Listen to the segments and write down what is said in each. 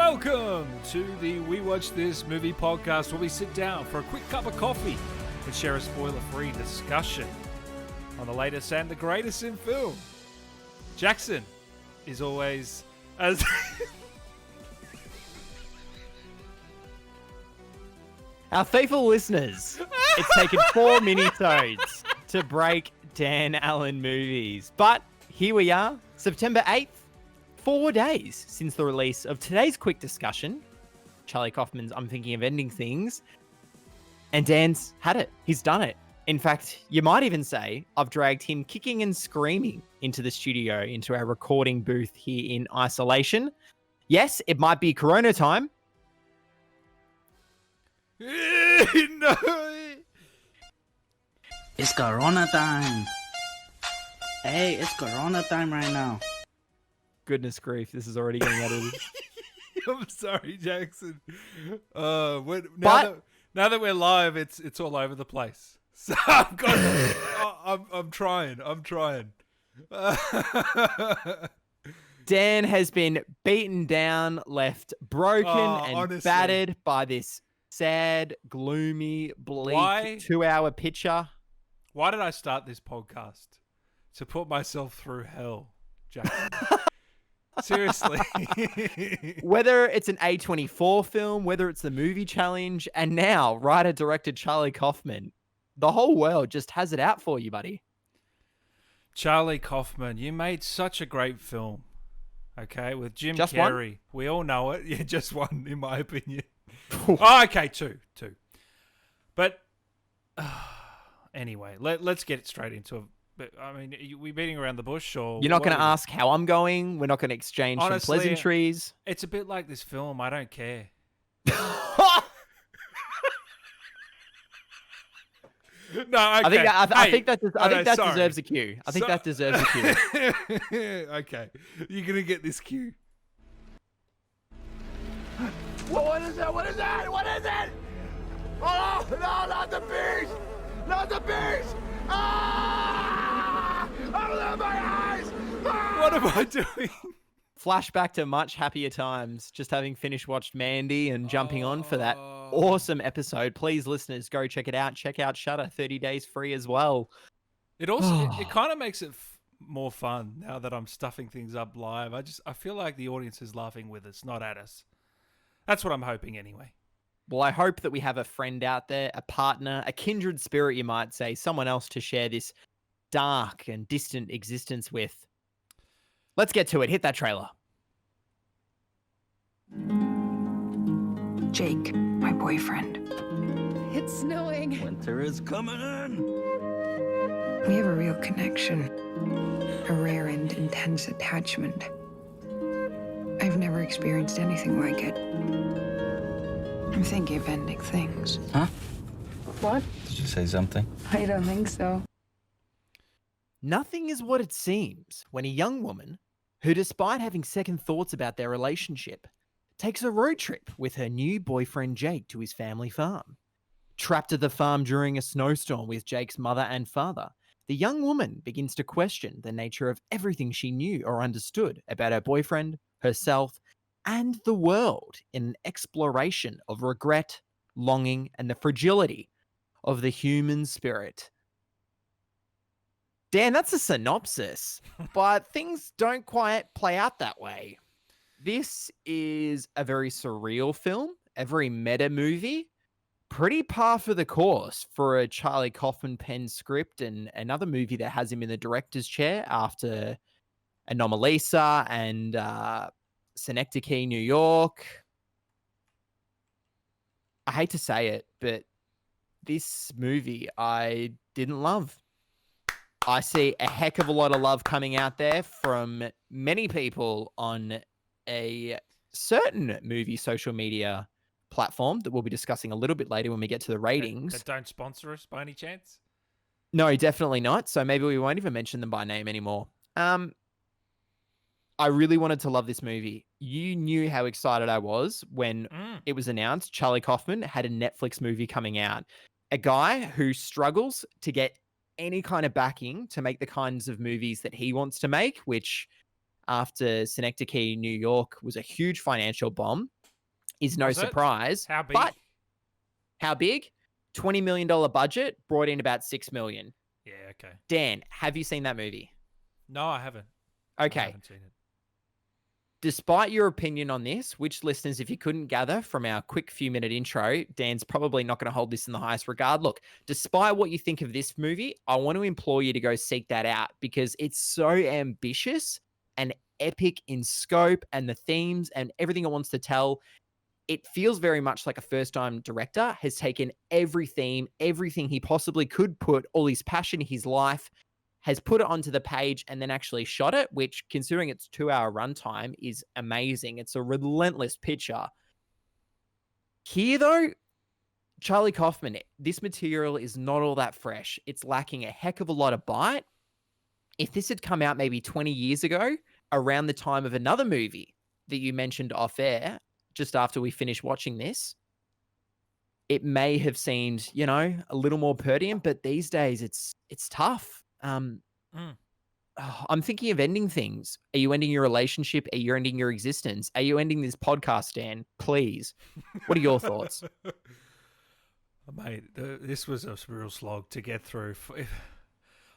Welcome to the We Watch This Movie podcast, where we sit down for a quick cup of coffee and share a spoiler-free discussion on the latest and the greatest in film. Jackson is always as... Our faithful listeners, it's taken 4 mini-sodes to break Dan Allen movies. But here we are, September 8th, 4 days since the release of today's quick discussion, Charlie Kaufman's I'm Thinking of Ending Things, and Dan's had it. He's done it. In fact, you might even say I've dragged him kicking and screaming into the studio, into our recording booth here in isolation. Yes, it might be Corona time. No. It's Corona time. Hey, it's Corona time right now. Goodness grief, this is already getting edited. I'm sorry, Jackson. Now that we're live, it's all over the place. So I'm trying. Dan has been beaten down, left broken, and honestly, battered by this sad, gloomy, bleak 2-hour picture. Why did I start this podcast? To put myself through hell, Jackson. Seriously. Whether it's an A24 film, whether it's the movie challenge, and now writer-director Charlie Kaufman, the whole world just has it out for you, buddy. Charlie Kaufman, you made such a great film. Okay, with Jim Just Carrey. One? We all know it. Yeah, just one, in my opinion. Oh, okay, two. But anyway, let's get straight into it. But I mean, are we beating around the bush, or you're not going to ask how I'm going? We're not going to exchange some pleasantries. It's a bit like this film. I don't care. No, okay. I think that deserves a cue. I think that deserves a cue. Okay, you're gonna get this cue. What is it? What is it? What is it? Oh, no, not the beast! Not the beast! Ah! Open my eyes! Ah! What am I doing? Flashback to much happier times, just having watched Mandy and jumping on for that awesome episode. Please, listeners, go check it out. Check out Shudder, 30 days free as well. It also it kind of makes it more fun now that I'm stuffing things up live. I feel like the audience is laughing with us, not at us. That's what I'm hoping anyway. Well, I hope that we have a friend out there, a partner, a kindred spirit, you might say, someone else to share this dark and distant existence with. Let's get to it. Hit that trailer. Jake, my boyfriend. It's snowing. Winter is coming in. We have a real connection, a rare and intense attachment. I've never experienced anything like it. I'm thinking of ending things. Huh? What? Did you say something? I don't think so. Nothing is what it seems when a young woman, who despite having second thoughts about their relationship, takes a road trip with her new boyfriend Jake to his family farm. Trapped at the farm during a snowstorm with Jake's mother and father, the young woman begins to question the nature of everything she knew or understood about her boyfriend, herself, and the world in an exploration of regret, longing, and the fragility of the human spirit. Dan, that's a synopsis, but things don't quite play out that way. This is a very surreal film, a very meta movie, pretty par for the course for a Charlie Kaufman penned script and another movie that has him in the director's chair after Anomalisa and Synecdoche, New York. I hate to say it, but this movie I didn't love. I see a heck of a lot of love coming out there from many people on a certain movie social media platform that we'll be discussing a little bit later when we get to the ratings. That don't sponsor us by any chance? No, definitely not. So maybe we won't even mention them by name anymore. I really wanted to love this movie. You knew how excited I was when it was announced Charlie Kaufman had a Netflix movie coming out. A guy who struggles to get any kind of backing to make the kinds of movies that he wants to make, which after Synecdoche, New York was a huge financial bomb is no Was it? surprise. How big? But how big? $20 million budget, brought in about $6 million. Yeah, okay. Dan, have you seen that movie? No, I haven't. I Okay. haven't seen it. Despite your opinion on this, which listeners, if you couldn't gather from our quick few minute intro, Dan's probably not going to hold this in the highest regard. Look, despite what you think of this movie, I want to implore you to go seek that out because it's so ambitious and epic in scope and the themes and everything it wants to tell. It feels very much like a first-time director has taken every theme, everything he possibly could put, all his passion, his life, has put it onto the page and then actually shot it, which, considering its 2-hour runtime, is amazing. It's a relentless picture. Here, though, Charlie Kaufman, this material is not all that fresh. It's lacking a heck of a lot of bite. If this had come out maybe 20 years ago, around the time of another movie that you mentioned off air, just after we finished watching this, it may have seemed, a little more pertinent, but these days it's tough. I'm thinking of ending things. Are you ending your relationship? Are you ending your existence? Are you ending this podcast, Dan? Please. What are your thoughts? Mate, this was a real slog to get through.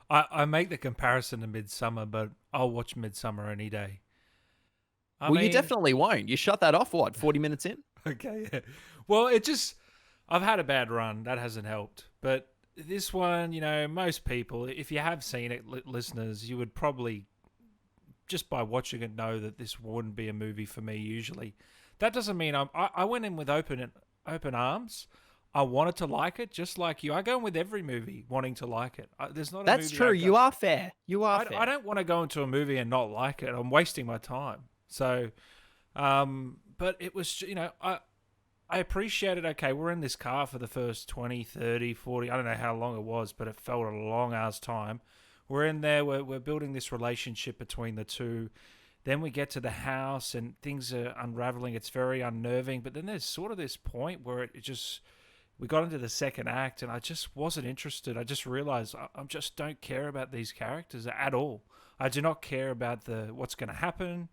I make the comparison to Midsummer, but I'll watch Midsummer any day. You definitely won't. You shut that off, 40 minutes in? Okay, yeah. Well, I've had a bad run. That hasn't helped. But this one, most people, if you have seen it, listeners, you would probably, just by watching it, know that this wouldn't be a movie for me usually. That doesn't mean I went in with open arms. I wanted to like it, just like you. I go in with every movie wanting to like it. There's not. That's true. You are fair. Fair. I don't want to go into a movie and not like it. I'm wasting my time. So, but it was, I appreciated, okay, we're in this car for the first 20, 30, 40, I don't know how long it was, but it felt a long ass time. We're in there, we're building this relationship between the two. Then we get to the house and things are unraveling. It's very unnerving. But then there's sort of this point where we got into the second act and I just wasn't interested. I just realized I just don't care about these characters at all. I do not care about what's going to happen.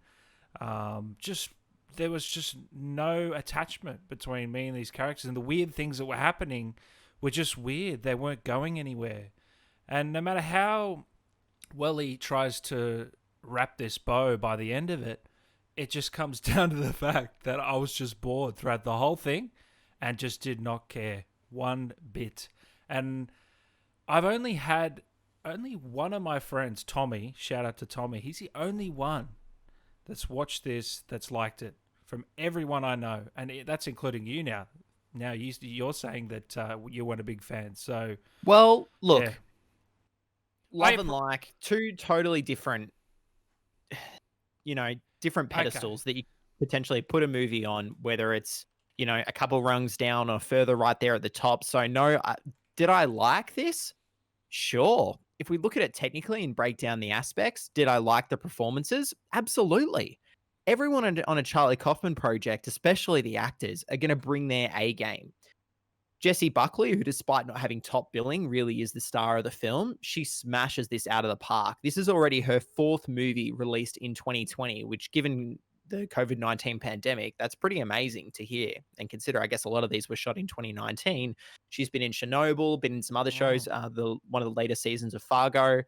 There was just no attachment between me and these characters, and the weird things that were happening were just weird. They weren't going anywhere. And no matter how well he tries to wrap this bow by the end of it, it just comes down to the fact that I was just bored throughout the whole thing and just did not care one bit. And I've only had one of my friends, Tommy, shout out to Tommy, he's the only one that's watched this, that's liked it, from everyone I know. And that's including you now. Now you're saying that you weren't a big fan. So, well, look, yeah. love and like, two totally different, different pedestals that you potentially put a movie on, whether it's, a couple rungs down or further right there at the top. So no, did I like this? Sure. If we look at it technically and break down the aspects, did I like the performances? Absolutely. Everyone on a Charlie Kaufman project, especially the actors, are going to bring their A game. Jessie Buckley, who despite not having top billing, really is the star of the film, she smashes this out of the park. This is already her 4th movie released in 2020, which, given the COVID-19 pandemic, that's pretty amazing to hear and consider. I guess a lot of these were shot in 2019. She's been in Chernobyl, been in some other shows, one of the later seasons of Fargo.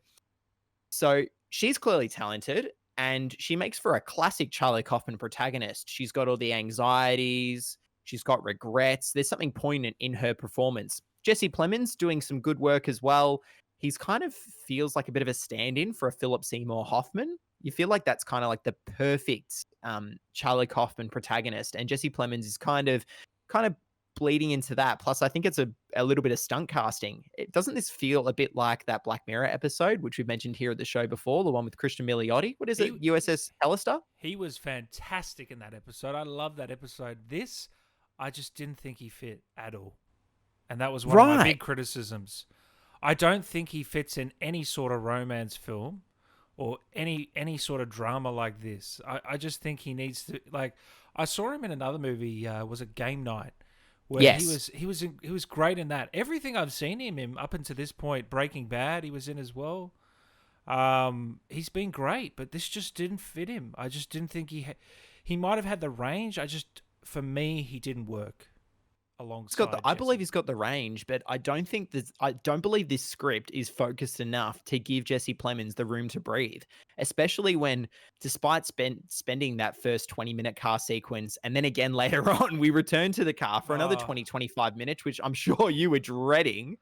So she's clearly talented, and she makes for a classic Charlie Kaufman protagonist. She's got all the anxieties, she's got regrets. There's something poignant in her performance. Jesse Plemons doing some good work as well. He's kind of feels like a bit of a stand-in for a Philip Seymour Hoffman. You feel like that's kind of like the perfect Charlie Kaufman protagonist, and Jesse Plemons is kind of bleeding into that. Plus, I think it's a little bit of stunt casting. Doesn't this feel a bit like that Black Mirror episode, which we've mentioned here at the show before, the one with Christian Milioti? What is it? USS Callister? He was fantastic in that episode. I love that episode. This, I just didn't think he fit at all. And that was one of my big criticisms. I don't think he fits in any sort of romance film or any sort of drama like this. I just think he needs to, like, I saw him in another movie, was it Game Night? Where he was great in that. Everything I've seen him in up until this point, Breaking Bad, he was in as well. He's been great, but this just didn't fit him. I just didn't think he might have had the range. For me, he didn't work alongside. I believe he's got the range, but I don't believe this script is focused enough to give Jesse Plemons the room to breathe, especially when, despite spending that first 20-minute car sequence, and then again later on, we return to the car for another 25 minutes, which I'm sure you were dreading.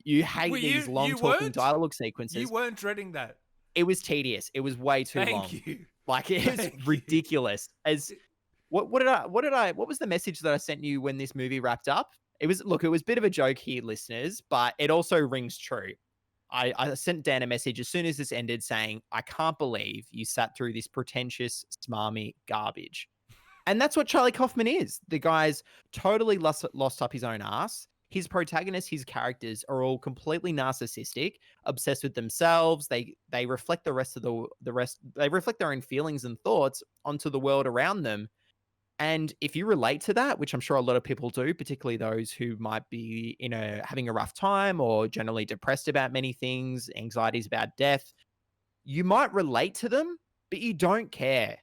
You hate these long talking dialogue sequences. You weren't dreading that. It was tedious. It was way too long. Thank you. Like, it was ridiculous. What was the message that I sent you when this movie wrapped up? It was a bit of a joke here, listeners, but it also rings true. I sent Dan a message as soon as this ended saying, I can't believe you sat through this pretentious, smarmy garbage. And that's what Charlie Kaufman is. The guy's totally lost up his own ass. His protagonists, his characters are all completely narcissistic, obsessed with themselves. They reflect the rest. They reflect their own feelings and thoughts onto the world around them. And if you relate to that, which I'm sure a lot of people do, particularly those who might be having a rough time or generally depressed about many things, anxieties about death, you might relate to them, but you don't care.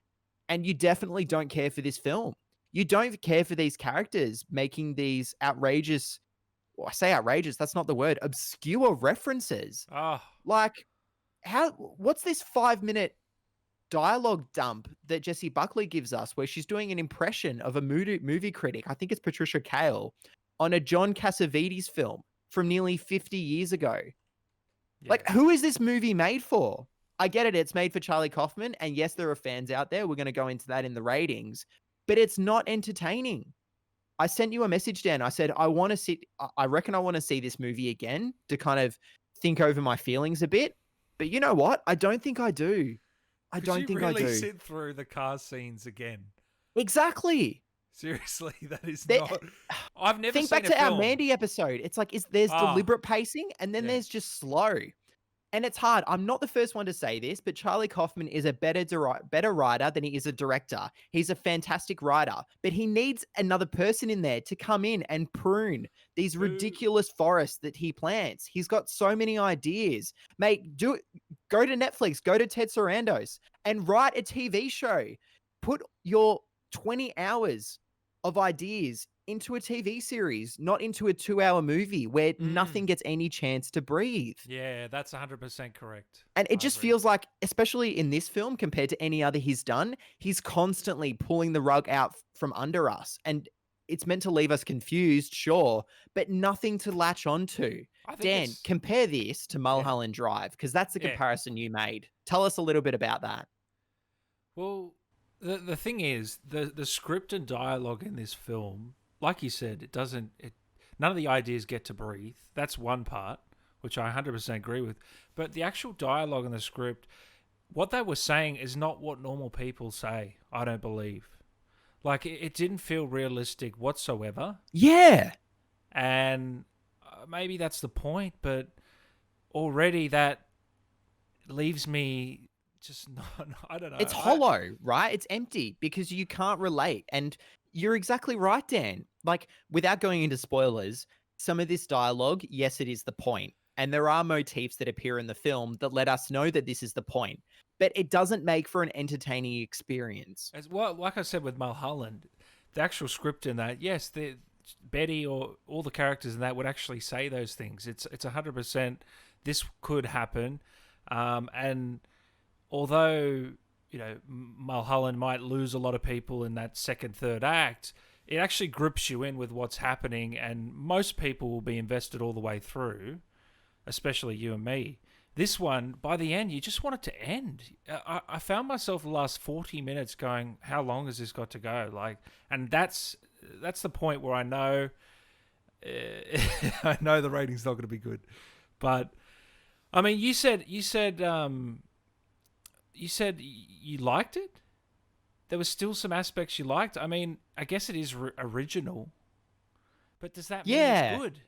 And you definitely don't care for this film. You don't care for these characters making these outrageous, well, I say outrageous, that's not the word, obscure references. Like, what's this 5-minute dialogue dump that Jessie Buckley gives us where she's doing an impression of a movie critic, I think it's Patricia Cale, on a John Cassavetes film from nearly 50 years ago. Yeah. Like, who is this movie made for? I get it, it's made for Charlie Kaufman, and yes, there are fans out there. We're going to go into that in the ratings, but it's not entertaining. I sent you a message, Dan. I said, I reckon I want to see this movie again to kind of think over my feelings a bit. But you know what? I don't think I do. I don't think I do. Sit through the car scenes again. Exactly. Seriously, that is not. I've never think back to our Mandy episode. It's like there's deliberate pacing, and then there's just slow, and it's hard. I'm not the first one to say this, but Charlie Kaufman is a better writer than he is a director. He's a fantastic writer, but he needs another person in there to come in and prune these ridiculous forests that he plants. He's got so many ideas. Mate, do it. Go to Netflix, go to Ted Sarandos and write a TV show. Put your 20 hours of ideas into a TV series, not into a 2-hour movie where nothing gets any chance to breathe. Yeah, that's 100% correct. And it just feels like, especially in this film compared to any other he's done, he's constantly pulling the rug out from under us. And it's meant to leave us confused, sure, but nothing to latch onto. Dan, compare this to Mulholland Drive, because that's the comparison you made. Tell us a little bit about that. Well, the thing is, the script and dialogue in this film, like you said, none of the ideas get to breathe. That's one part, which I 100% agree with. But the actual dialogue in the script, what they were saying is not what normal people say, I don't believe. Like, it didn't feel realistic whatsoever. Yeah. And maybe that's the point, but already that leaves me just not, I don't know. It's hollow, right? It's empty because you can't relate. And you're exactly right, Dan. Like, without going into spoilers, some of this dialogue, yes, it is the point. And there are motifs that appear in the film that let us know that this is the point. But it doesn't make for an entertaining experience. As well, like I said with Mulholland, the actual script in that, yes, Betty or all the characters in that would actually say those things. It's 100% this could happen. And although, Mulholland might lose a lot of people in that second, third act, it actually grips you in with what's happening, and most people will be invested all the way through, especially you and me. This one, by the end, you just want it to end. I found myself the last 40 minutes going, how long has this got to go? And that's the point where I know I know the rating's not going to be good. But I mean, you said you liked it. There was still some aspects you liked. I mean, I guess it is original, but does that mean it's good?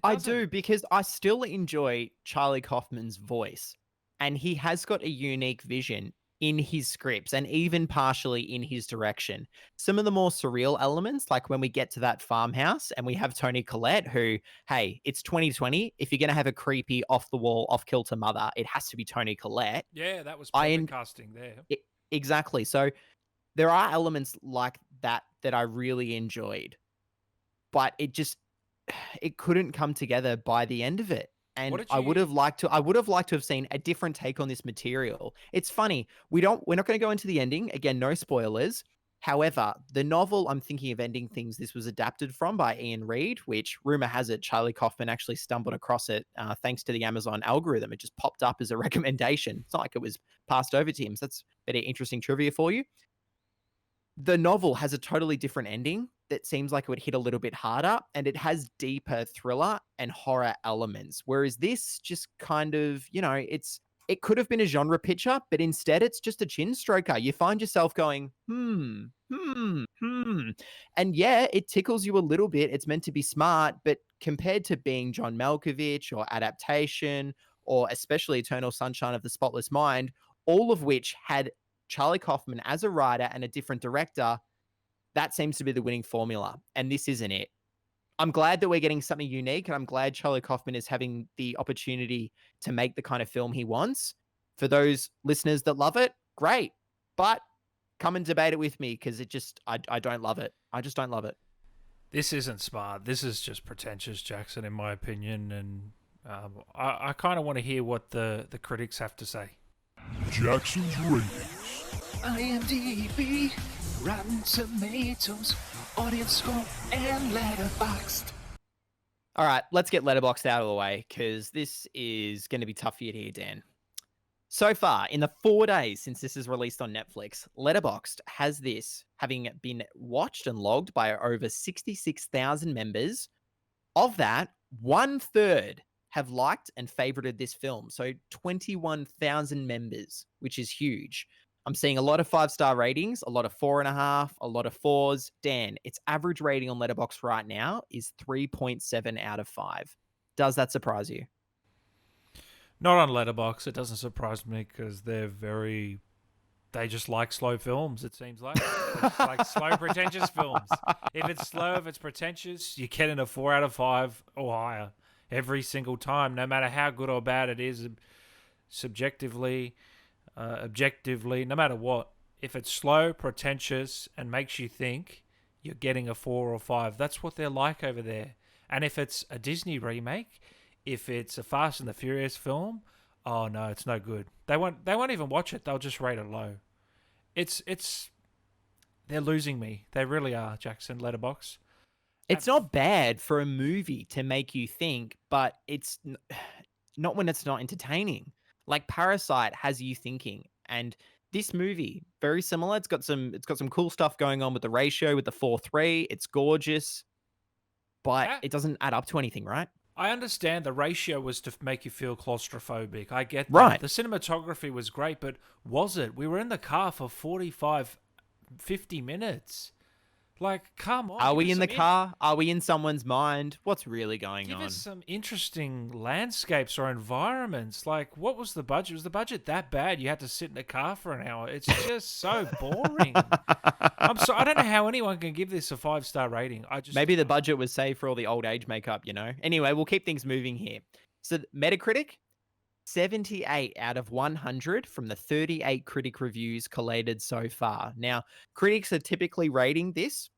I do, because I still enjoy Charlie Kaufman's voice, and he has got a unique vision. in his scripts and even partially in his direction. Some of the more surreal elements, like when we get to that farmhouse and we have Tony Collette, who, hey, it's 2020. If you're going to have a creepy, off the wall, off kilter mother, it has to be Tony Collette. Yeah, that was I perfect en- casting there. Exactly. So there are elements like that that I really enjoyed, but it couldn't come together by the end of it. What And did I would you- have liked to have seen a different take on this material. It's funny. We're not going to go into the ending. Again, no spoilers. However, the novel I'm thinking of ending things, this was adapted from by Ian Reid, which rumor has it Charlie Kaufman actually stumbled across it thanks to the Amazon algorithm. It just popped up as a recommendation. It's not like it was passed over to him. So that's very interesting trivia for you. The novel has a totally different ending that seems like it would hit a little bit harder, and it has deeper thriller and horror elements. Whereas this just kind of, it could have been a genre picture, but instead it's just a chin stroker. You find yourself going, And yeah, it tickles you a little bit. It's meant to be smart, but compared to being John Malkovich or Adaptation, or especially Eternal Sunshine of the Spotless Mind, all of which had Charlie Kaufman as a writer and a different director, that seems to be the winning formula. And this isn't it. I'm glad that we're getting something unique, and I'm glad Charlie Kaufman is having the opportunity to make the kind of film he wants. For those listeners that love it, great. But come and debate it with me, because I don't love it. I just don't love it. This isn't smart. This is just pretentious, Jackson, in my opinion. And I kind of want to hear what the critics have to say. Jackson's ratings. IMDb, Rotten Tomatoes, audience score, and Letterboxd. All right, let's get Letterboxd out of the way, because this is going to be tough for you to hear, Dan. So far, in the 4 days since this is released on Netflix, Letterboxd has this having been watched and logged by over 66,000 members. Of that, 1/3 have liked and favorited this film. So 21,000 members, which is huge. I'm seeing a lot of 5-star ratings, a lot of 4.5, a lot of 4s. Dan, its average rating on Letterboxd right now is 3.7 out of 5. Does that surprise you? Not on Letterboxd. It doesn't surprise me because they just like slow films, it seems like. It's like slow, pretentious films. If it's slow, if it's pretentious, you get in a 4 out of 5 or higher every single time, no matter how good or bad it is, subjectively, objectively, no matter what. If it's slow, pretentious, and makes you think, you're getting a 4 or 5. That's what they're like over there. And if it's a Disney remake, if it's a Fast and the Furious film, oh no, it's no good. They won't even watch it. They'll just rate it low. They're losing me. They really are, Jackson. Letterboxd. It's not bad for a movie to make you think, but it's not when it's not entertaining. Like Parasite has you thinking, and this movie very similar. It's got some cool stuff going on with the ratio, with the 4:3. It's gorgeous, but it doesn't add up to anything, right? I understand the ratio was to make you feel claustrophobic. I get that. Right. The cinematography was great, but was it? We were in the car for 45, 50 minutes. Like, come on. Are we give in us the some car? Are we in someone's mind? What's really going Give on? us some interesting landscapes or environments. Like, what was the budget? Was the budget that bad? You had to sit in the car for an hour. It's just so boring. I don't know how anyone can give this a 5-star rating. Maybe the budget was saved for all the old age makeup, Anyway, we'll keep things moving here. So Metacritic, 78 out of 100 from the 38 critic reviews collated so far. Now, critics are typically rating this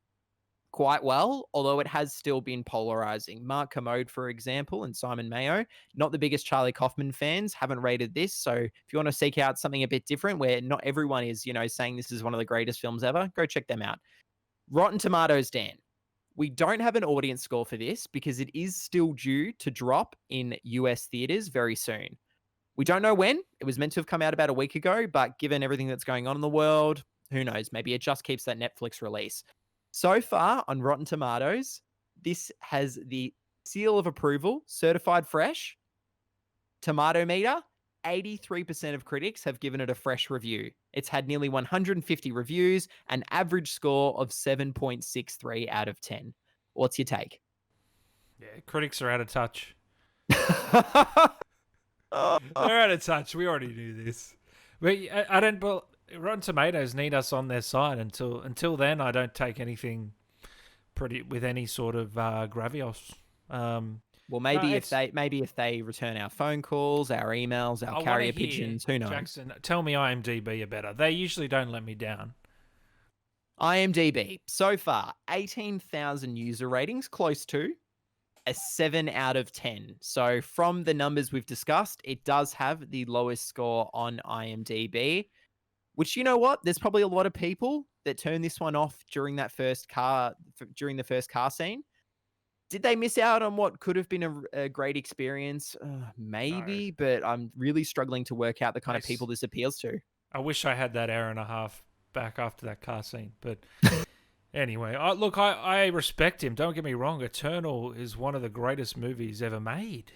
quite well, although it has still been polarizing. Mark Kermode, for example, and Simon Mayo, not the biggest Charlie Kaufman fans, haven't rated this. So if you want to seek out something a bit different where not everyone is, saying this is one of the greatest films ever, go check them out. Rotten Tomatoes, Dan. We don't have an audience score for this because it is still due to drop in US theaters very soon. We don't know when. It was meant to have come out about a week ago, but given everything that's going on in the world, who knows? Maybe it just keeps that Netflix release. So far on Rotten Tomatoes, this has the seal of approval, certified fresh. Tomato meter, 83% of critics have given it a fresh review. It's had nearly 150 reviews, an average score of 7.63 out of 10. What's your take? Yeah, critics are out of touch. They're out of touch. We already knew this. But I don't. Rotten Tomatoes need us on their side. Until then, I don't take anything pretty with any sort of gravios. Well, maybe No, if they return our phone calls, our emails, I our wanna carrier hear, pigeons, who knows? Jackson, tell me IMDb are better. They usually don't let me down. IMDb so far 18,000 user ratings, close to a 7 out of 10. So from the numbers we've discussed, it does have the lowest score on IMDb. Which, you know what? There's probably a lot of people that turn this one off during the first car scene. Did they miss out on what could have been a great experience? Maybe, but I'm really struggling to work out the kind of people this appeals to. I wish I had that hour and a half back after that car scene. But anyway, I respect him. Don't get me wrong. Eternal is one of the greatest movies ever made.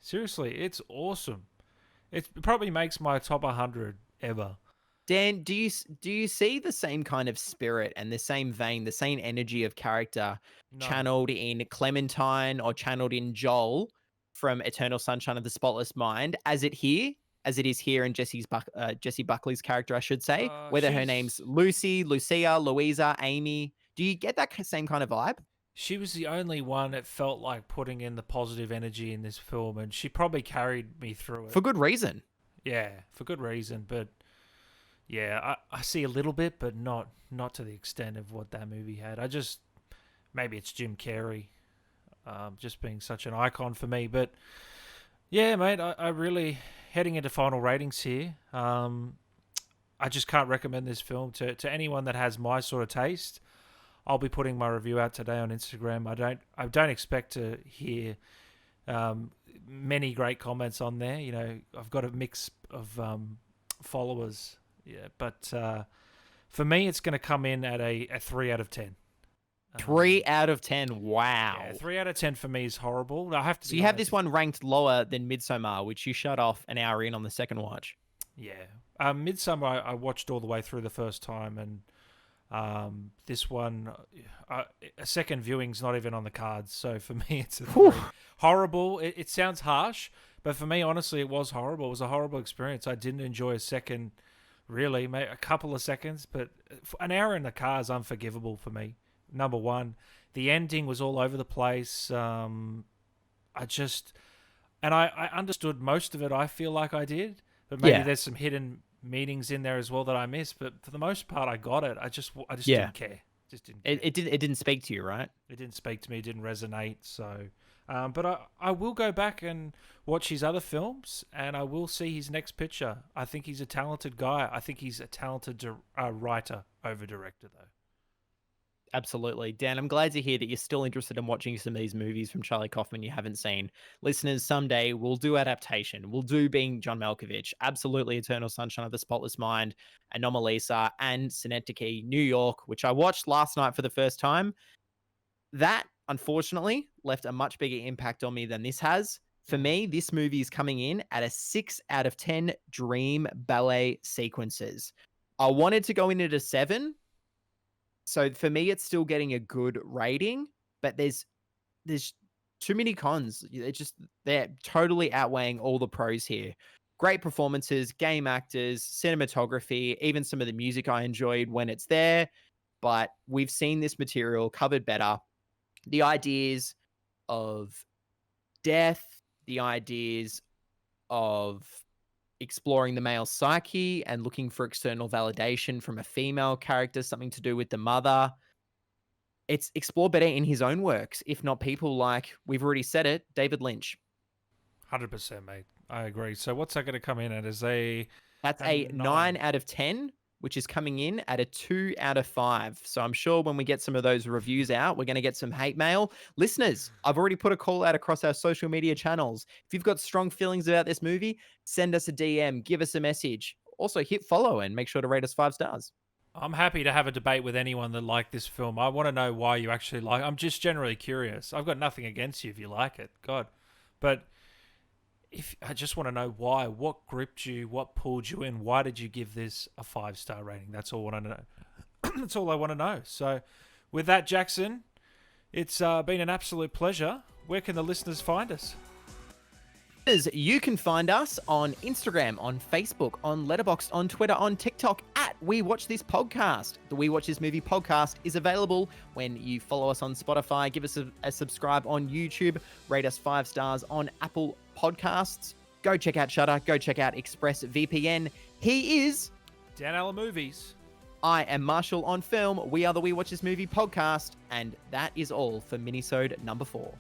Seriously, it's awesome. It probably makes my top 100 ever. Dan, do you see the same kind of spirit and the same vein, the same energy of character channeled in Clementine or channeled in Joel from Eternal Sunshine of the Spotless Mind as it is here in Jessie Buckley's character, I should say, whether her name's Lucy, Lucia, Louisa, Amy? Do you get that same kind of vibe? She was the only one that felt like putting in the positive energy in this film, and she probably carried me through it. For good reason. Yeah, for good reason, but yeah, I see a little bit, but not to the extent of what that movie had. Maybe it's Jim Carrey, just being such an icon for me. But yeah, mate, I really, heading into final ratings here, I just can't recommend this film to anyone that has my sort of taste. I'll be putting my review out today on Instagram. I don't expect to hear many great comments on there. You know, I've got a mix of followers. Yeah, but for me, it's going to come in at a 3 out of 10. 3 out of 10. Wow. Yeah, 3 out of 10 for me is horrible. I have to. So you have this one ranked lower than Midsommar, which you shut off an hour in on the second watch. Yeah, Midsommar I watched all the way through the first time, and this one, a second viewing's not even on the cards. So for me, it's a 3. Horrible. It sounds harsh, but for me, honestly, it was horrible. It was a horrible experience. I didn't enjoy a second. Really, a couple of seconds, but an hour in the car is unforgivable for me. Number one, the ending was all over the place. I understood most of it. I feel like I did, but maybe there's some hidden meanings in there as well that I missed. But for the most part, I got it. I just didn't care. It didn't speak to you, right? It didn't speak to me. It didn't resonate. So, but I will go back and watch his other films, and I will see his next picture. I think he's a talented guy. I think he's a talented writer over director, though. Absolutely. Dan, I'm glad to hear that you're still interested in watching some of these movies from Charlie Kaufman you haven't seen. Listeners, someday we'll do adaptation. We'll do Being John Malkovich. Absolutely Eternal Sunshine of the Spotless Mind, Anomalisa, and Synecdoche, New York, which I watched last night for the first time. That, unfortunately, left a much bigger impact on me than this has. For me, this movie is coming in at a 6 out of 10 dream ballet sequences. I wanted to go in at a 7. So for me, it's still getting a good rating, but there's too many cons. They're totally outweighing all the pros here. Great performances, game actors, cinematography, even some of the music I enjoyed when it's there. But we've seen this material covered better. The ideas of death, the ideas of exploring the male psyche and looking for external validation from a female character, something to do with the mother. It's explored better in his own works, if not people like, we've already said it, David Lynch. 100%, mate. I agree. So what's that going to come in at? That's a 9 out of 10, which is coming in at a 2 out of 5. So I'm sure when we get some of those reviews out, we're going to get some hate mail. Listeners, I've already put a call out across our social media channels. If you've got strong feelings about this movie, send us a DM, give us a message. Also, hit follow and make sure to rate us 5 stars. I'm happy to have a debate with anyone that liked this film. I want to know why you actually like it. I'm just generally curious. I've got nothing against you if you like it. God. But I just want to know why. What gripped you? What pulled you in? Why did you give this a 5-star rating? That's all I want to know. That's all I want to know. So with that, Jackson, it's been an absolute pleasure. Where can the listeners find us? You can find us on Instagram, on Facebook, on Letterboxd, on Twitter, on TikTok at We Watch This Podcast. The We Watch This Movie podcast is available when you follow us on Spotify, give us a subscribe on YouTube, rate us 5 stars on Apple Podcasts. Go check out Shudder, go check out ExpressVPN. He is Dan Allen Movies. I am Marshall on Film. We are the We Watch This Movie podcast, and that is all for minisode number 4.